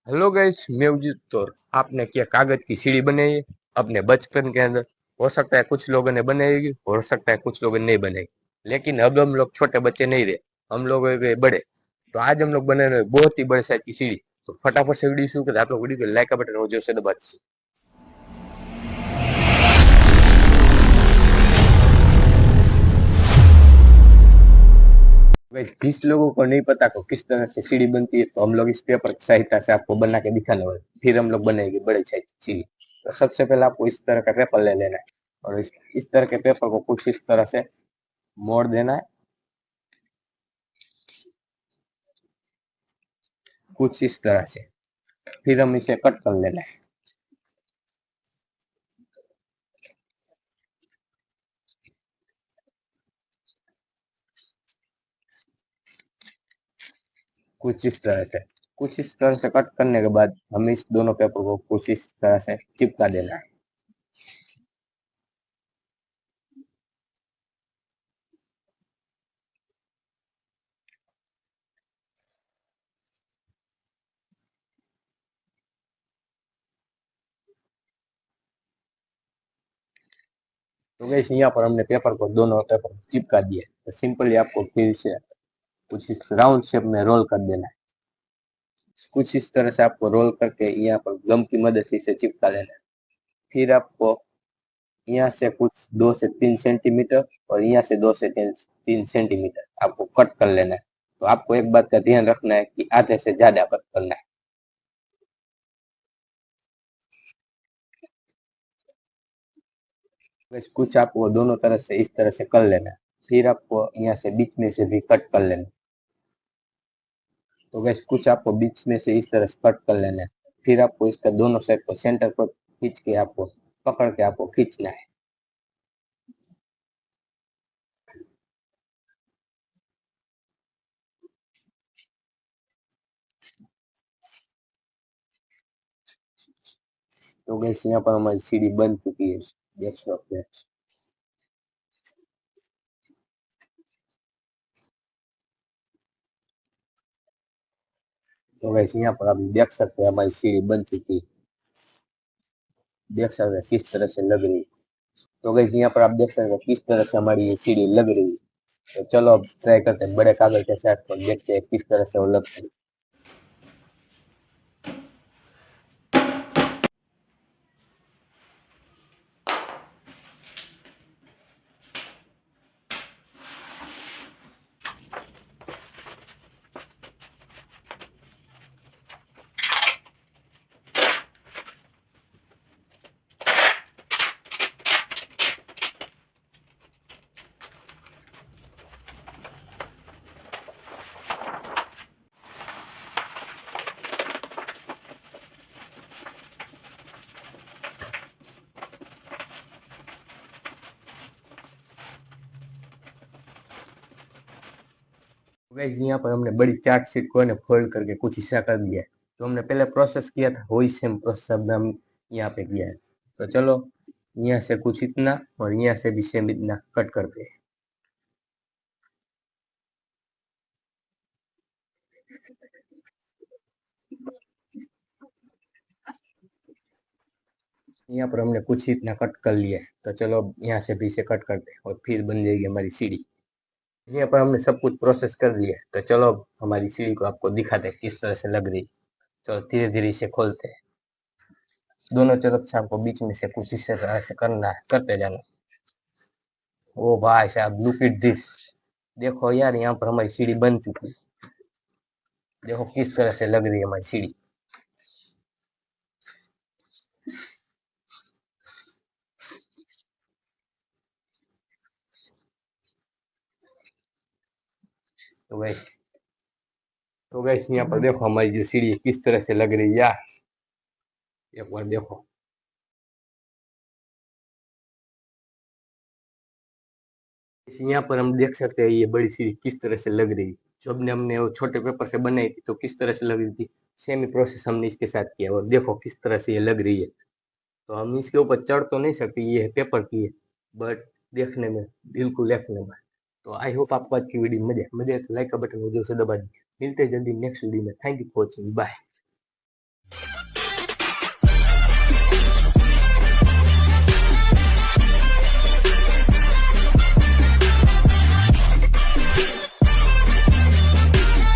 Hello guys, मैं उदित। तो आपने क्या कागज की सीढ़ी बनाई है अपने बचपन के अंदर? हो सकता है कुछ लोगों ने बनाई, हो सकता है कुछ लोगों ने नहीं बनाई। लेकिन अब हम लोग छोटे बच्चे नहीं रहे, हम लोग हो गए बड़े। तो आज हम लोग बना रहे हैं बहुत ही बड़े साइज की सीढ़ी। तो फटाफट से वीडियो शुरू करते हैं। आप लोग वीडियो को लाइक का बटन और जोर से दबा दीजिए। भाई, जिस लोगों को नहीं पता को किस तरह से सीढ़ी बनती है, तो हम लोग इस पेपर की सहायता से आपको बना के दिखाने वाले हैं। फिर हम लोग बनाएंगे बड़े साइज की सीढ़ी। तो सबसे पहले आपको इस तरह का पेपर ले लेना है और इस तरह के पेपर को कुछ इस तरह से मोड़ देना है, कुछ इस तरह से। फिर हम इसे कट कर लेना है। कुछ इस तरह से कट करने के बाद हमें इस दोनों पेपर को कुछ इस तरह से चिपका देना है। तो वैसे यहाँ पर हमने पेपर को दोनों पेपर चिपका दिए। तो सिंपली आपको फिर से कुछ इस राउंड शेप में रोल कर देना है। कुछ इस तरह से आपको रोल करके यहाँ पर गम की मदद से इसे चिपका लेना है। फिर आपको यहाँ से कुछ 2 से 3 सेंटीमीटर और यहाँ से 2 से 3 सेंटीमीटर आपको कट कर लेना है। तो आपको एक बात का ध्यान रखना है कि आधे से ज्यादा कट करना है। बस कुछ आपको दोनों तरफ से इस तरह से कर लेना है। फिर आपको यहाँ से बीच में से भी कट कर लेना है। तो बस कुछ आपको बीच में से इस तरह से कट कर लेना है। फिर आपको इसका दोनों साइड को सेंटर पर खींच के आपको पकड़ के आपको खींचना है। तो गैस यहाँ पर हमारी सीढ़ी बन चुकी है, देख सकते हैं। तो गैस यहाँ पर आप देख सकते हैं हमारी सीढ़ी बन चुकी है। देख सकते हैं किस तरह से लग रही है। तो गैस यहाँ पर आप देख सकते हैं किस तरह से हमारी ये सीढ़ी लग रही है। तो चलो अब ट्राई करते हैं बड़े कागज के साथ, पर देखते हैं किस तरह से वो लगती है। गाइस यहाँ पर हमने बड़ी चार्ट शीट को है फोल्ड करके कुछ हिस्सा कर दिया है। जो हमने पहले प्रोसेस किया था वही सेम प्रोसेस अब हम यहाँ पे किया है। तो चलो यहाँ से कुछ इतना और यहाँ से भी सेम इतना कट करते हैं। यहाँ पर हमने कुछ इतना कट कर लिया है। तो चलो अब यहाँ से भी इसे कट करते हैं और फिर बन जाएगी हमारी सीढ़ी। यहाँ पर हमने सब कुछ प्रोसेस कर लिया है। तो चलो अब हमारी सीढ़ी को आपको दिखाते हैं किस तरह से लग रही है। चलो धीरे धीरे इसे खोलते हैं। दोनों तरफ से आपको बीच में से कुछ इस तरह से करना है, करते जाना। ओ भाई साहब, लुक एट दिस। देखो यार, यहाँ पर हमारी सीढ़ी बन चुकी है। देखो किस तरह से लग रही है हमारी सीढ़ी। तो गैस यहाँ पर देखो हमारी जो सीढ़ी है किस तरह से लग रही है यार। एक बार देखो। यहाँ पर हम देख सकते हैं ये बड़ी सीढ़ी किस तरह से लग रही है। जो हमने वो छोटे पेपर से बनाई थी तो किस तरह से लग रही थी, सेम ही प्रोसेस हमने इसके साथ किया और देखो किस तरह से ये लग रही है। तो हम इसके ऊपर चढ़ तो नहीं सकते, ये पेपर की है, बट देखने में बिल्कुल एक नंबर। तो आई होप आपको आज की वीडियो मजे मजे आए तो लाइक का बटन जोर से दबा दीजिए। मिलते हैं जल्दी नेक्स्ट वीडियो में। Thank you for watching, bye.